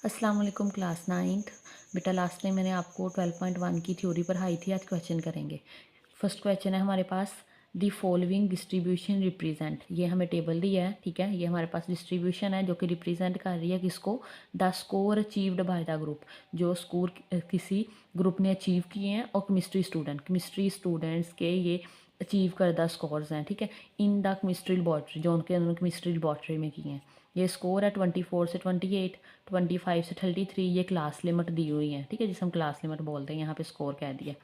अस्सलाम वालेकुम class 9th। बेटा लास्ट टाइम मैंने आपको 12.1 की थ्योरी पढ़ाई थी। आज क्वेश्चन करेंगे। फर्स्ट क्वेश्चन है हमारे पास, द फॉलोइंग डिस्ट्रीब्यूशन रिप्रेजेंट। ये हमें टेबल दिया है, ठीक है। ये हमारे पास डिस्ट्रीब्यूशन है जो कि रिप्रेजेंट कर रही है किसको, the score achieved by the group. जो स्कोर किसी ग्रुप ने अचीव किए हैं और केमिस्ट्री स्टूडेंट्स के ये अचीव करदा स्कोर्स हैं, ठीक है, इन द केमिस्ट्री लैबोरेटरी, जो उनके उन्होंने केमिस्ट्री लैबोरेटरी में किए हैं। ये स्कोर है 24 से 28, 25 से 33। ये क्लास लिमिट दी हुई है, ठीक है, जिसे हम क्लास लिमिट बोलते हैं। यहाँ पे स्कोर कह दिया।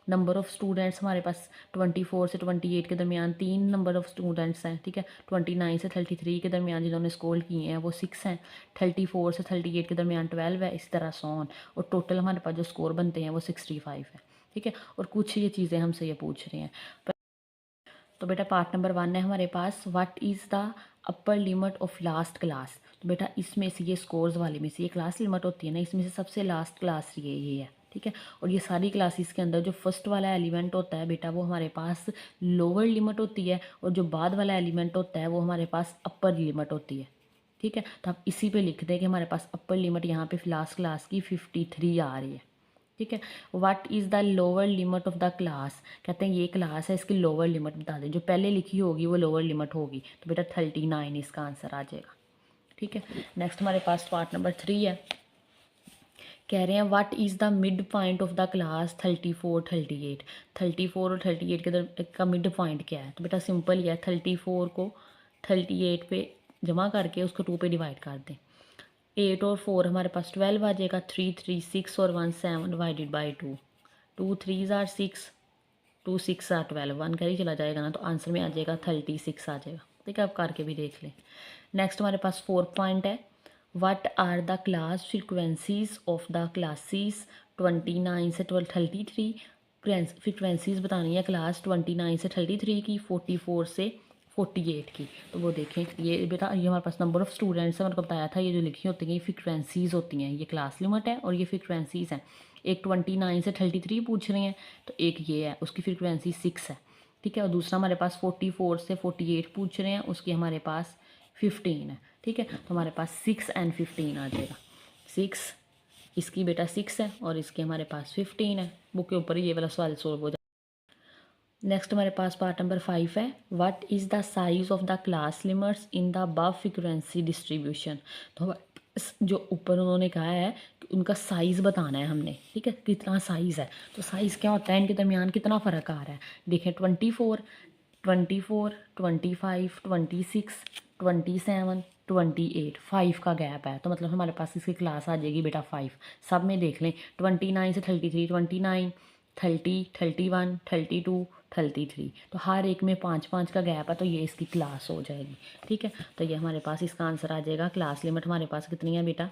नंबर ऑफ़ स्टूडेंट्स हमारे पास 24 से 28 के दरमियान 3 नंबर ऑफ़ स्टूडेंट्स हैं, ठीक है। 29 से 33 के दरमियान जिन्होंने स्कोर किए हैं वो 6 हैं। 34 से 38 के दरमियान 12 है, इस तरह सॉन। और टोटल हमारे पास जो स्कोर बनते हैं वो 65 है, ठीक है। और कुछ ये चीज़ें हमसे ये पूछ रही हैं। तो बेटा पार्ट नंबर 1 है हमारे पास, what is the upper limit of last class. तो बेटा इसमें से ये स्कोर्स वाले में से ये क्लास लिमिट होती है ना, इसमें से सबसे लास्ट क्लास ये है, ठीक है। और ये सारी क्लासेस के अंदर जो फर्स्ट वाला एलिमेंट होता है बेटा वो हमारे पास लोअर लिमिट होती है, और जो बाद वाला एलिमेंट होता है वो हमारे पास अपर लिमिट होती है, ठीक है। तो आप इसी पे लिख दें कि हमारे पास अपर लिमिट यहाँ पे लास्ट क्लास की 53 आ रही है, ठीक है। What is the lower limit of the class. कहते हैं ये क्लास है, इसकी लोअर लिमिट बता दें। जो पहले लिखी होगी वो लोअर लिमिट होगी, तो बेटा 39 इसका आंसर आ जाएगा, ठीक है। नेक्स्ट हमारे पास पार्ट नंबर 3 है। कह रहे हैं what is the mid point of the class 34 38। 34 और 38 के का मिड पॉइंट क्या है। तो बेटा सिंपल ही है, 34 को 38 पे जमा करके उसको 2 पे डिवाइड कर दें। 8 और 4 हमारे पास 12 आ जाएगा। 3 3 6 और 1 7 डिवाइडेड बाई 2। 2 3 आर 6, 2 6 आर 12, 1 का ही चला जाएगा ना, तो आंसर में आ जाएगा 36 आ जाएगा, ठीक है। आप करके भी देख लें। नेक्स्ट हमारे पास 4 पॉइंट है, what are the class frequencies of the classes 29 से 33। फ्रिक्वेंसीज बतानी है क्लास 29 से 33 की, 44 से 48 की। तो वो देखें, ये बेटा ये हमारे पास नंबर ऑफ़ स्टूडेंट्स है, मैंने को बताया था। ये जो लिखी होती हैं ये फ्रिक्वेंसीज़ होती हैं, ये क्लास लिमिट है और ये फ्रिक्वेंसीज़ हैं। एक 29 से 33 पूछ रहे हैं, तो एक ये है, उसकी फ्रिक्वेंसी 6 है, ठीक है। और दूसरा हमारे पास 44 से 48 पूछ रहे हैं, उसकी हमारे पास 15 है, ठीक है। तो हमारे पास 6 एंड 15 आ जाएगा। 6 इसकी बेटा 6 है और इसके हमारे पास 15 है। बुक के ऊपर ही ये वाला सवाल सोल्व हो जाए। नेक्स्ट हमारे पास पार्ट नंबर 5 है, what is the size of the class limits in the above frequency distribution. तो जो ऊपर उन्होंने कहा है कि उनका साइज़ बताना है हमने, ठीक है, कितना साइज़ है। तो साइज़ क्या होता है, इनके दरमियान कितना फ़र्क आ रहा है। देखें 24 24 25 26 27 28, 5 का गैप है। तो मतलब हमारे पास इसकी क्लास आ जाएगी बेटा 5। सब में देख लें, 29 से 33 29, 30 31 32 33, तो हर एक में 5 5 का गैप है, तो ये इसकी क्लास हो जाएगी, ठीक है। तो ये हमारे पास इसका आंसर आ जाएगा। क्लास लिमिट हमारे पास कितनी है बेटा,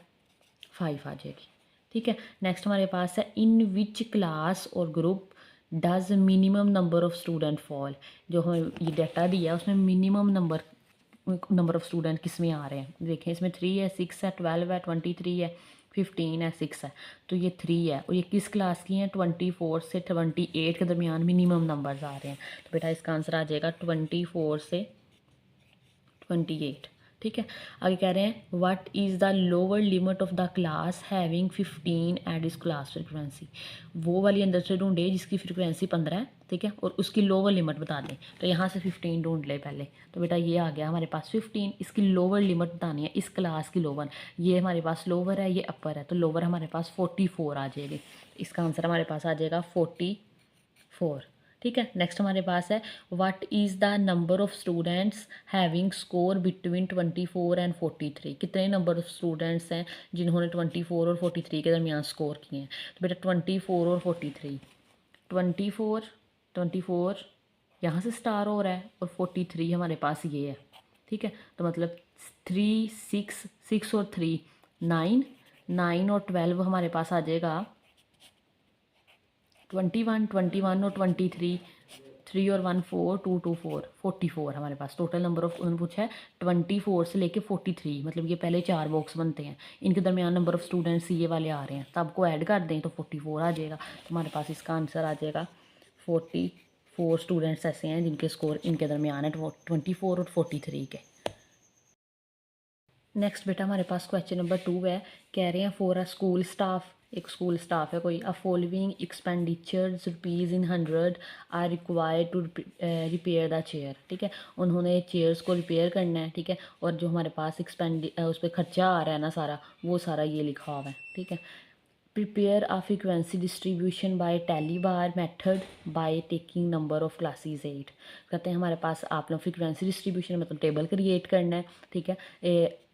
5 आ जाएगी, ठीक है। नेक्स्ट हमारे पास है, इन विच क्लास और group does minimum number of student fall. जो हमें ये डाटा दिया है उसमें मिनिमम नंबर ऑफ़ स्टूडेंट किस में आ रहे हैं। देखें इसमें 3 है, 6 है, 12 है, 23 है, 15 है, 6 है। तो ये 3 है और ये किस क्लास की हैं, 24 से 28 के दरमियान मिनिमम नंबर्स आ रहे हैं। तो बेटा इसका आंसर आ जाएगा 24 से 28, ठीक है। आगे कह रहे हैं, what is the lower limit of the class having 15 at its class frequency. वो वाली अंदर से ढूंढे जिसकी फ्रिक्वेंसी 15 है, ठीक है, और उसकी लोअर लिमिट बता दें। तो यहाँ से 15 ढूंढ ले पहले। तो बेटा ये आ गया हमारे पास 15, इसकी लोअर लिमिट बतानी है, इस क्लास की लोअर। ये हमारे पास लोअर है, ये अपर है, तो लोअर हमारे पास 44 आ जाएगी। इसका आंसर हमारे पास आ जाएगा 44, ठीक है। नेक्स्ट हमारे पास है, what is the number of students having score between 24 and 43। कितने नंबर ऑफ़ स्टूडेंट्स हैं जिन्होंने 24 और 43 के दरमियान स्कोर किए हैं। तो बेटा 24 और 43, 24 यहाँ से स्टार हो रहा है और 43 हमारे पास ये है, ठीक है। तो मतलब 3 6 6 और 3 9, 9 और 12 हमारे पास आ जाएगा 21, 21 और 23, 3 और 1 4, 2 2 4, 44 हमारे पास टोटल नंबर ऑफ। उन्होंने पूछा है 24 से लेके 43, मतलब ये पहले 4 बॉक्स बनते हैं, इनके दरमियान नंबर ऑफ़ स्टूडेंट्स ये वाले आ रहे हैं, तो आपको ऐड कर दें तो 44 आ जाएगा। तो हमारे पास इसका आंसर आ जाएगा 44 स्टूडेंट्स ऐसे हैं जिनके स्कोर इनके दरमियान है 24 और 43 के। नेक्स्ट बेटा हमारे पास क्वेश्चन नंबर 2 है। कह रहे हैं फॉर अ स्कूल स्टाफ, एक स्कूल स्टाफ है कोई, a following expenditures rupees in 100 are required to repair the chair. ठीक है, उन्होंने चेयर्स को रिपेयर करना है। ठीक है, और जो हमारे पास उस पर खर्चा आ रहा है ना सारा, वो सारा ये लिखा हुआ है। ठीक है, prepare a frequency distribution by tally bar method by taking number of classes 8। कहते हैं हमारे पास आप लोग फ्रीक्वेंसी डिस्ट्रीब्यूशन मतलब टेबल क्रिएट करना है। ठीक है,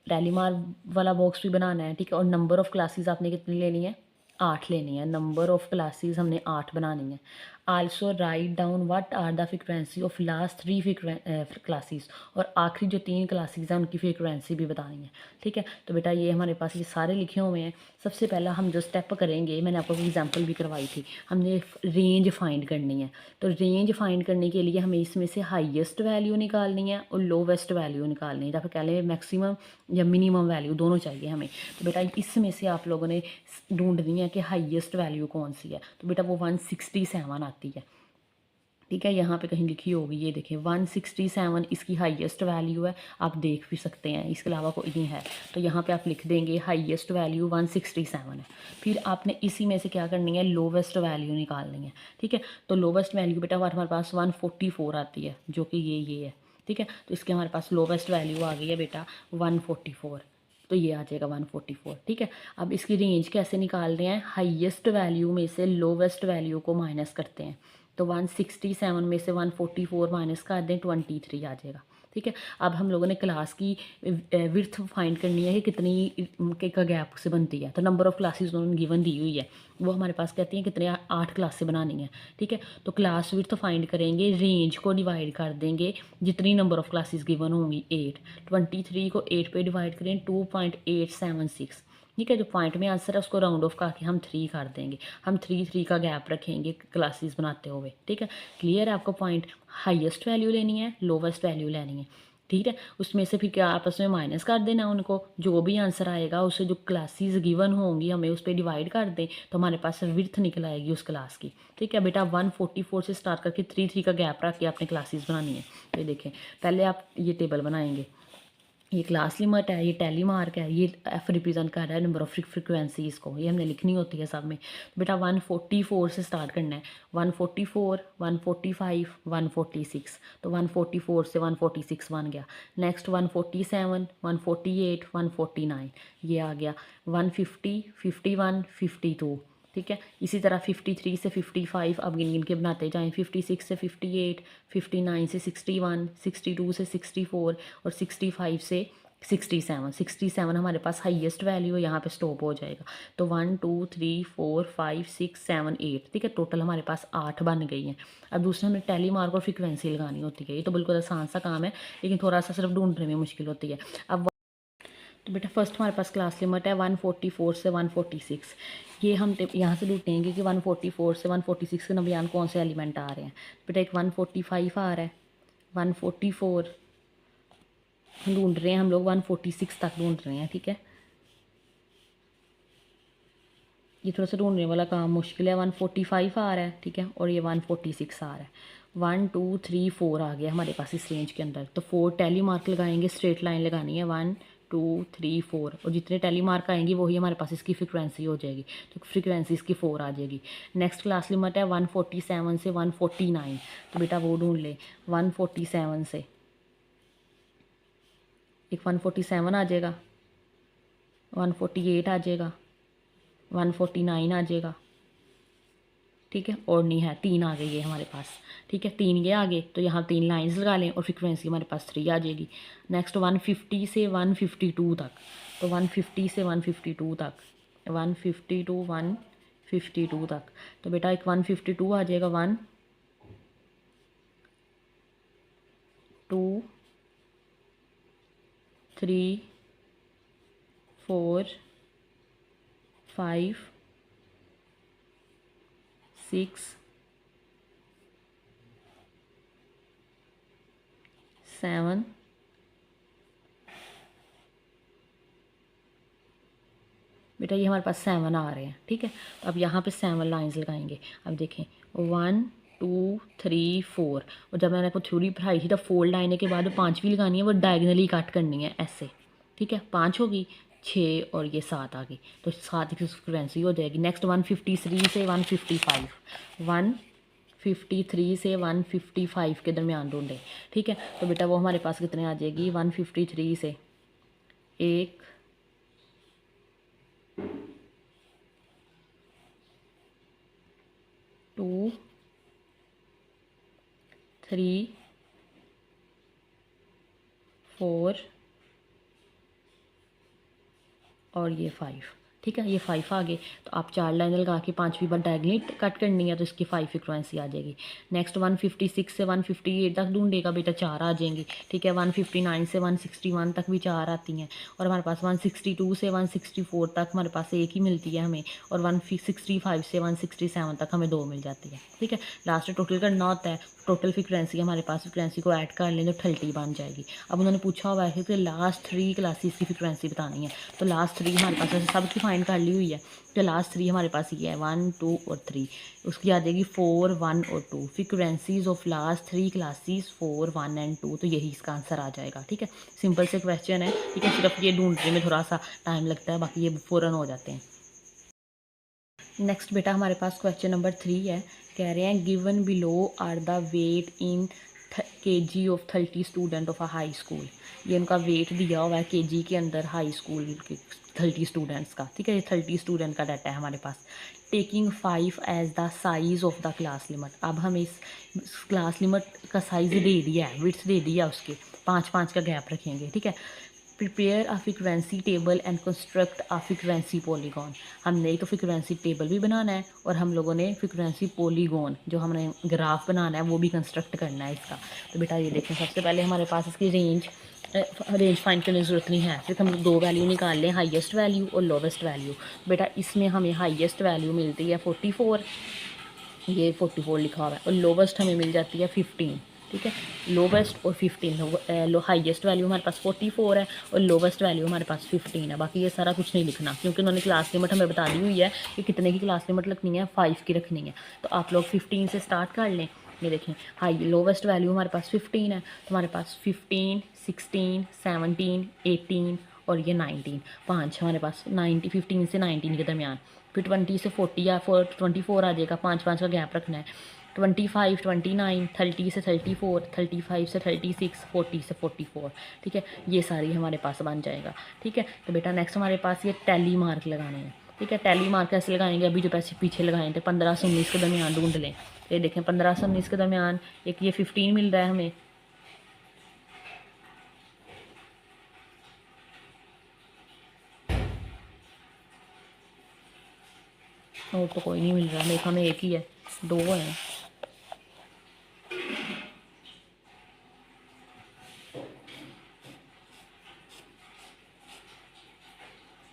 टैली मार वाला बॉक्स भी बनाना है। ठीक है, और नंबर ऑफ़ क्लासेस आपने कितनी लेनी है, 8 लेनी है। नंबर ऑफ़ क्लासेस हमने 8 बनानी है। Also write down what are the frequency of last 3 classes, और आखिरी जो 3 क्लासेस हैं उनकी फ्रिक्वेंसी भी बतानी है। ठीक है, तो बेटा ये हमारे पास ये सारे लिखे हुए हैं। सबसे पहला हम जो स्टेप करेंगे, मैंने आपको एग्जांपल भी करवाई थी, हमने रेंज फाइंड करनी है। तो रेंज फाइंड करने के लिए हमें इसमें से हाईएस्ट वैल्यू निकालनी है और लोवेस्ट वैल्यू निकालनी है, या फिर कह लें मैक्सिमम या मिनिमम वैल्यू, दोनों चाहिए हमें। तो बेटा इसमें से आप लोगों ने ढूंढनी है कि हाईएस्ट वैल्यू कौन सी है। तो बेटा वो 167 आती है। ठीक है, यहाँ पे कहीं लिखी होगी, ये देखें 167 इसकी हाईएस्ट वैल्यू है। आप देख भी सकते हैं, इसके अलावा कोई नहीं है। तो यहाँ पे आप लिख देंगे हाईएस्ट वैल्यू 167 है। फिर आपने इसी में से क्या करनी है, लोवेस्ट वैल्यू निकालनी है। ठीक है, तो लोवेस्ट वैल्यू बेटा हमारे पास 144 आती है, जो कि ये है। ठीक है, तो इसके हमारे पास लोवेस्ट वैल्यू आ गई है बेटा 144। तो ये आ जाएगा 144। ठीक है, अब इसकी रेंज कैसे निकाल रहे हैं, हाईएस्ट वैल्यू में से लोवेस्ट वैल्यू को माइनस करते हैं। तो 167 में से 144 माइनस कर दें, 23 आ जाएगा। ठीक है, अब हम लोगों ने क्लास की विड्थ फाइंड करनी है कि कितनी का गैप से बनती है। तो नंबर ऑफ़ क्लासेस उन्होंने गिवन दी हुई है, वो हमारे पास कहती हैं कितने 8 क्लासें बनानी है। ठीक है, तो क्लास विड्थ फाइंड करेंगे, रेंज को डिवाइड कर देंगे, जितनी नंबर ऑफ़ क्लासेस गिवन होंगी 8, 23 को 8 पे डिवाइड करें 2.876। ठीक है, जो पॉइंट में आंसर है उसको राउंड ऑफ करके हम 3 कर देंगे। हम 3 का गैप रखेंगे क्लासेस बनाते हुए। ठीक है, क्लियर है आपको पॉइंट। हाईएस्ट वैल्यू लेनी है, लोवेस्ट वैल्यू लेनी है। ठीक है, उसमें से फिर क्या आपस में माइनस कर देना उनको, जो भी आंसर आएगा उसे जो क्लासेस गिवन होंगी हमें उस पर डिवाइड कर दें, तो हमारे पास विड्थ निकल आएगी उस क्लास की। ठीक है बेटा, 144 से स्टार्ट करके 3 का गैप रख के आपने क्लासेस बनानी है। ये देखें, पहले आप ये टेबल बनाएंगे, ये क्लास लिमिट है, ये टैली मार्क है, ये एफ रिप्रेजेंट कर रहा है नंबर ऑफ फ्रिक्वेंसीज़ को, ये हमने लिखनी होती है सब में। तो बेटा 144 से स्टार्ट करना है, 144, 145, 146। तो 144 से 146 बन गया। नेक्स्ट 147, 148, 149 ये आ गया। 150, 51, 52। ठीक है, इसी तरह 53 से 55 अब गिन गिन के बनाते जाएं, 56 से 58, 59 से 61, 62 से 64 और 65 से 67। 67 हमारे पास हाईएस्ट वैल्यू है, यहाँ पे स्टॉप हो जाएगा। तो 1 2 3 4 5 6 7 8। ठीक है, टोटल हमारे पास 8 बन गई हैं। अब दूसरे हमें टैली मार्क और फ्रिक्वेंसी लगानी होती है। ये तो बिल्कुल आसान सा काम है, लेकिन थोड़ा सा सिर्फ ढूंढने में मुश्किल होती है। अब तो बेटा फर्स्ट हमारे पास क्लास लिमिट है 144 से 146। ये हम यहाँ से ढूंढेंगे कि 144 से 146 के दरमियान कौन से एलिमेंट आ रहे हैं। बेटा एक 145 आ रहा है, 144 ढूंढ रहे हैं हम लोग, 146 तक ढूंढ रहे हैं। ठीक है, ये थोड़ा सा ढूंढने वाला काम मुश्किल है। 145 आ रहा है, ठीक है, और ये 146 आ रहा है। 1 2 3 4 आ गया हमारे पास इस रेंज के अंदर। तो 4 टैली मार्क लगाएंगे, स्ट्रेट लाइन लगानी है, 1 2 3 4, और जितने टैली मार्क आएंगी वही हमारे पास इसकी फ्रिक्वेंसी हो जाएगी। तो फ्रिक्वेंसी इसकी 4 आ जाएगी। नेक्स्ट क्लास लिमिट है 147 से 149। तो बेटा वो ढूंढ ले, 147 से एक 147 आ जाएगा, 148 आ जाएगा, 149 आ जाएगा। ठीक है, और नहीं है, 3 आ गई है हमारे पास। ठीक है, 3 ये आ गए, तो यहाँ 3 लाइंस लगा लें और फ्रिक्वेंसी हमारे पास 3 आ जाएगी। नेक्स्ट 150 से 152 तक, तो 150 से 152 तक, 150 टू 152 तक। तो बेटा एक 152 आ जाएगा, 1 2 3 4 5 6 7 बेटा ये हमारे पास 7 आ रहे हैं। ठीक है, तो अब यहाँ पे 7 लाइंस लगाएंगे। अब देखें 1 2 3 4, और जब मैंने आपको थ्योरी पढ़ाई थी तो 4 लाइने के बाद 5वीं लगानी है, वो डायगनली कट करनी है ऐसे। ठीक है, 5 होगी, 6 और ये 7 आ गई, तो 7 की फ्रिक्वेंसी हो जाएगी। नेक्स्ट 153 से 155, 153 से 155 के दरमियान ढूंढें। ठीक है, तो बेटा वो हमारे पास कितने आ जाएगी, 153 से 1 2 3 4 और ये 5। ठीक है, ये 5 आ गए, तो आप 4 लाइन लगा के 5वीं बार डायगोनली कट करनी है, तो इसकी 5 फ्रिक्वेंसी आ जाएगी। नेक्स्ट 156 से 158 तक ढूंढेगा बेटा, 4 आ जाएंगी। ठीक है, 159 से 161 तक भी 4 आती हैं, और हमारे पास 162 से 164 तक हमारे पास एक ही मिलती है हमें, और 165 से 167 तक हमें 2 मिल जाती है। ठीक है, लास्ट टोटल करना होता है, टोटल फ्रिक्वेंसी हमारे पास फ्रिक्वेंसी को ऐड कर लें तो 30 बन जाएगी। अब उन्होंने पूछा हुआ है कि लास्ट 3 क्लासेस की फ्रिक्वेंसी बतानी है, तो लास्ट 3 हमारे पास ऐसे सब की फाइंड कर ली हुई है, तो लास्ट 3 हमारे पास ये है 1 2 और 3, उसकी आ जाएगी 4 1 और 2। Frequencies of last 3 classes 4 1 and 2, तो यही इसका आंसर आ जाएगा। ठीक है, सिंपल से क्वेश्चन है। ठीक है, सिर्फ ये ढूंढने में थोड़ा सा टाइम लगता है, बाकी ये फ़ौरन हो जाते हैं। नेक्स्ट बेटा हमारे पास क्वेश्चन नंबर 3 है, कह रहे हैं given below are the weight in kg of 30 student of a high school. ये उनका वेट दिया हुआ है kg के अंदर हाई स्कूल के 30 स्टूडेंट्स का। ठीक है, ये 30 स्टूडेंट का डाटा है हमारे पास। Taking 5 as the size of the class limit. अब हमें इस क्लास लिमिट का साइज़ दे दिया है, विड्थ दे दिया उसके, 5-5 का गैप रखेंगे। ठीक है, prepare a frequency table and construct a frequency polygon. हमने तो फ्रिक्वेंसी टेबल भी बनाना है, और हम लोगों ने फ्रिक्वेंसी पॉलीगॉन जो हमने ग्राफ बनाना है वो भी कंस्ट्रक्ट करना है इसका। तो बेटा ये देखें, सबसे पहले हमारे पास इसकी रेंज फाइंड करने की ज़रूरत नहीं है, सिर्फ हम 2 वैल्यू निकाल लें, हाईएस्ट वैल्यू और लोवेस्ट वैल्यू। बेटा इसमें हमें हाईएस्ट वैल्यू मिलती है 44, ये 44 लिखा हुआ है, और लोवेस्ट हमें मिल जाती है 15। ठीक है, लोवेस्ट और 15, हाईएस्ट वैल्यू हमारे पास 44 है और लोवेस्ट वैल्यू हमारे पास 15 है। बाकी ये सारा कुछ नहीं लिखना, क्योंकि उन्होंने क्लास लिमिट हमें बता दी हुई है कि कितने की क्लास लिमिट रखनी है, 5 की रखनी है। तो आप लोग 15 से स्टार्ट कर लें। ये देखें, हाई लोवेस्ट वैल्यू हमारे पास 15 है, तो हमारे पास 15 16 17 18 और ये 19, 5 हमारे पास 15 से 19 के दरमियान। फिर 20 से 40 या 24 आ जाएगा, 5-5 का गैप रखना है। 25 29 30 से 34 35 से 36 40 से 44। ठीक है, ये सारी हमारे पास बन जाएगा। ठीक है, तो बेटा नेक्स्ट हमारे पास ये टैली मार्क लगाने हैं। ठीक है, टैली मार्क कैसे लगाएंगे, अभी जो पैसे पीछे लगाए थे 15 से 19 के दरमियान ढूंढ लें। ये देखें 15 से 19 के दरमियान एक ये 15 मिल रहा है हमें, और तो कोई नहीं मिल रहा, मेरे हमें एक ही है, 2 हैं।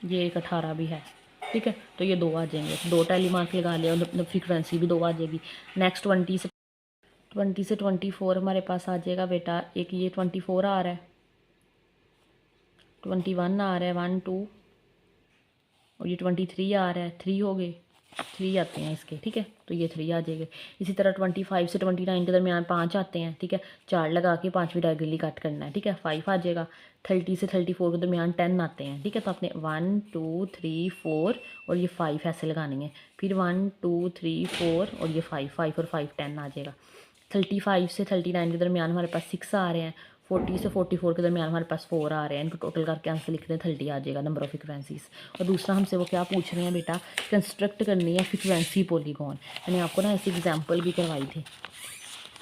ये एक 18 भी है। ठीक है, तो ये 2 आ जाएंगे, 2 टैली मार्क लगा लिया, और फ्रीक्वेंसी भी 2 आ जाएगी। नेक्स्ट 20 से 24 हमारे पास आ जाएगा बेटा, एक ये 24 आ रहा है, 21 आ रहा है, 1 2, और ये 23 आ रहा है, 3 हो गए, 3 आते हैं इसके। ठीक है, तो ये 3 आ जाएंगे। इसी तरह 25 से 29 के दरमियान 5 आते हैं। ठीक है, 4 लगा के 5वीं डायगोनली कट करना है। ठीक है, 5 आ जाएगा। 30 से 34 के दरमियान 10 आते हैं। ठीक है, तो आपने 1 2 3 4 और ये 5 ऐसे लगानी है। फिर 1 2 3 4 और ये 5 और 5 10 आ जाएगा। 35 से 39 के दरमियान हमारे पास 6 आ रहे हैं। 40 से 44 के दरमियान हमारे पास 4 आ रहे हैं। इनको टोटल करके आंसर लिखते हैं, 30 आ जाएगा नंबर ऑफ फ्रिक्वेंसीज। और दूसरा हमसे वो क्या पूछ रहे हैं बेटा, कंस्ट्रक्ट करनी है फ्रिक्वेंसी पॉलीगॉन। मैंने आपको ना ऐसी एग्जांपल भी करवाई थी,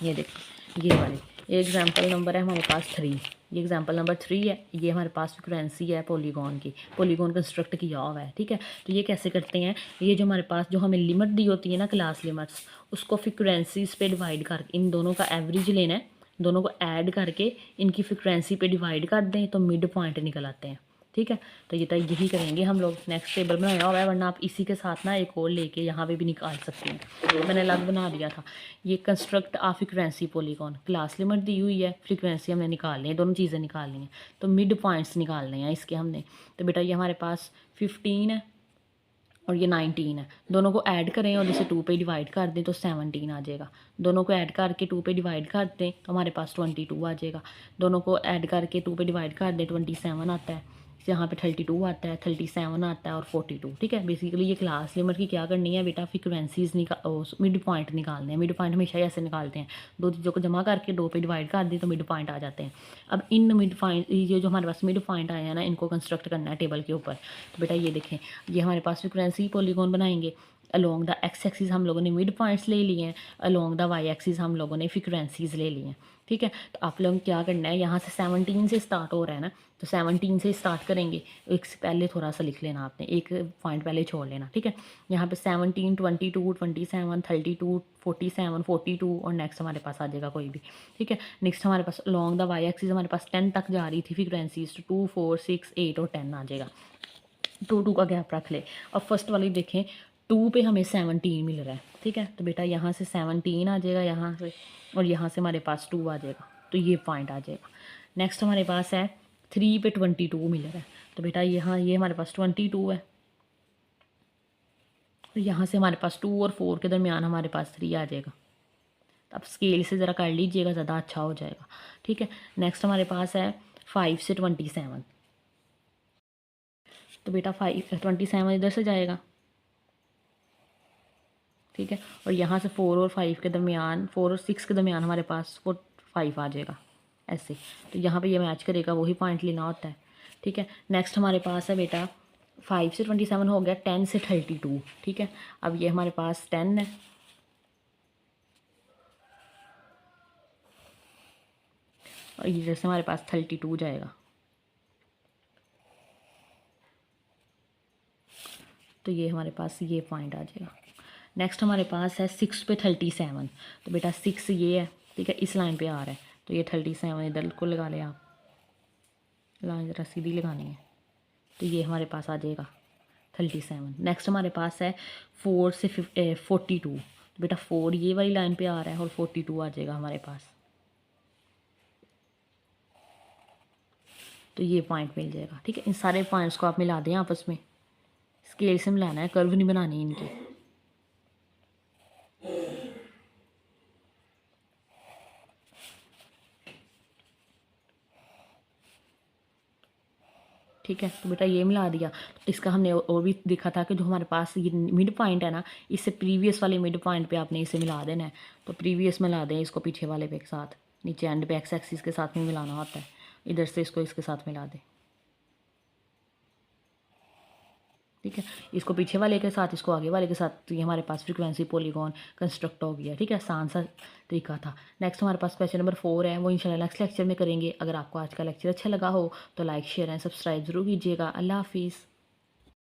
ये देखिए ये वाले, ये एग्जांपल नंबर है हमारे पास 3, ये एग्जांपल नंबर 3 है। ये हमारे पास फ्रिक्वेंसी है पॉलीगॉन की, पॉलीगॉन कंस्ट्रक्ट किया हुआ है। ठीक है, तो ये कैसे करते हैं, ये जो हमारे पास जो हमें लिमिट दी होती है ना क्लास लिमिट्स, उसको फ्रिक्वेंसीज पे डिवाइड कर, इन दोनों का एवरेज लेना है, दोनों को ऐड करके इनकी फ्रिक्वेंसी पे डिवाइड कर दें तो मिड पॉइंट निकल आते हैं। ठीक है, तो ये तो यही करेंगे हम लोग। नेक्स्ट टेबल बनाया हुआ है, वरना आप इसी के साथ ना एक और लेके यहाँ पे भी निकाल सकते हैं, तो मैंने अलग बना दिया था। ये कंस्ट्रक्ट आ फ्रिक्वेंसी पॉलीगॉन, क्लास लिमिट दी हुई है, फ्रिक्वेंसी हमने निकालनी है, दोनों चीज़ें निकालनी है, तो मिड पॉइंट्स निकालने हैं इसके हमने। तो बेटा ये हमारे पास 15 है और ये 19 है, दोनों को ऐड करें और इसे 2 पे डिवाइड कर दें तो 17 आ जाएगा। दोनों को ऐड करके 2 पे डिवाइड कर दें तो हमारे पास 22 आ जाएगा। दोनों को ऐड करके 2 पे डिवाइड कर दें 27 आता है। यहाँ पे 32 आता है, 37 आता है और 42। ठीक है, बेसिकली ये क्लास लिमिट की क्या करनी है बेटा, फ्रीक्वेंसीज मिड पॉइंट निकालने हैं। मिड पॉइंट हमेशा ही ऐसे निकालते हैं, दो चीज़ों को जमा करके 2 पे डिवाइड कर दी तो मिड पॉइंट आ जाते हैं। अब इन मिड पॉइंट, ये जो हमारे पास मिड पॉइंट आए हैं ना, इनको कंस्ट्रक्ट करना है टेबल के ऊपर। तो बेटा ये देखें, ये हमारे पास फ्रीक्वेंसी पॉलीगॉन बनाएंगे। अलोंग द एक्स एक्सिस हम लोगों ने मिड पॉइंट्स ले लिए हैं, अलोंग द वाई एक्सिस हम लोगों ने फ्रीक्वेंसीज ले ली हैं। ठीक है, तो आप लोग क्या करना है, यहाँ से 17 से स्टार्ट हो रहा है ना, तो 17 से स्टार्ट करेंगे। एक से पहले थोड़ा सा लिख लेना आपने, एक पॉइंट पहले छोड़ लेना। ठीक है, यहाँ पे 17, 22, 27, 32, 47, 42 और नेक्स्ट हमारे पास आ जाएगा कोई भी। ठीक है, नेक्स्ट हमारे पास लॉन्ग द वाई एक्सिस हमारे पास 10 तक जा रही थी फ्रीक्वेंसीज, तो 2, 4, 6, 8 और 10 आ जाएगा। 2 का गैप रख ले। और फर्स्ट वाली देखें, 2 पे हमें 17 मिल रहा है। ठीक है, तो बेटा यहाँ से 17 आ जाएगा यहाँ से, और यहाँ से हमारे पास 2 आ जाएगा, तो ये पॉइंट आ जाएगा। नेक्स्ट हमारे पास है 3 पे 22 मिल रहा है, तो बेटा यहाँ ये हमारे पास 22 है। तो यहाँ से हमारे पास 2 और 4 के दरमियान हमारे पास 3 आ जाएगा। तो आप स्केल से ज़रा कर लीजिएगा, ज़्यादा अच्छा हो जाएगा। ठीक है, नेक्स्ट हमारे पास है 5 से 27। तो बेटा 27 इधर से जाएगा। ठीक है, और यहाँ से 4 और 5 के दरमियान, 4 और 6 के दरमियान हमारे पास 5 आ जाएगा ऐसे। तो यहाँ पे ये मैच करेगा, वही पॉइंट लेना होता है। ठीक है, नेक्स्ट हमारे पास है बेटा 5 से 27 हो गया, 10 से 32। ठीक है, अब ये हमारे पास 10 है, और इधर से हमारे पास 32 जाएगा। तो ये हमारे पास ये पॉइंट आ जाएगा। नेक्स्ट हमारे पास है 6 पे 37। तो बेटा 6 ये है। ठीक है, इस लाइन पे आ रहा है, तो ये 37 इधर को लगा ले आप, लाइन ज़रा सीधी लगानी है। तो ये हमारे पास आ जाएगा 37। नेक्स्ट हमारे पास है 4 से 42। तो बेटा 4 ये वाली लाइन पे आ रहा है और 42 आ जाएगा हमारे पास, तो ये पॉइंट मिल जाएगा। ठीक है, इन सारे पॉइंट्स को आप मिला दें आपस में, स्केल से मिलाना है, कर्व नहीं बनानी इनकी। ठीक है, तो बेटा ये मिला दिया। तो इसका हमने और भी देखा था कि जो हमारे पास ये मिड पॉइंट है ना, इससे प्रीवियस वाले मिड पॉइंट पे आपने इसे मिला देना है। तो प्रीवियस मिला दें इसको पीछे वाले पे के साथ, नीचे एंड पे एक्स एक्सिस के साथ में मिलाना होता है, इधर से इसको इसके साथ मिला दें। ठीक है, इसको पीछे वाले के साथ, इसको आगे वाले के साथ, तो ये हमारे पास फ्रीक्वेंसी पॉलीगॉन कंस्ट्रक्ट हो गया। ठीक है, आसान सा तरीका था। नेक्स्ट हमारे पास क्वेश्चन नंबर 4 है, वो इंशाल्लाह नेक्स्ट लेक्चर में करेंगे। अगर आपको आज का लेक्चर अच्छा लगा हो तो लाइक शेयर एंड सब्सक्राइब जरूर कीजिएगा। अल्लाह हाफिज़।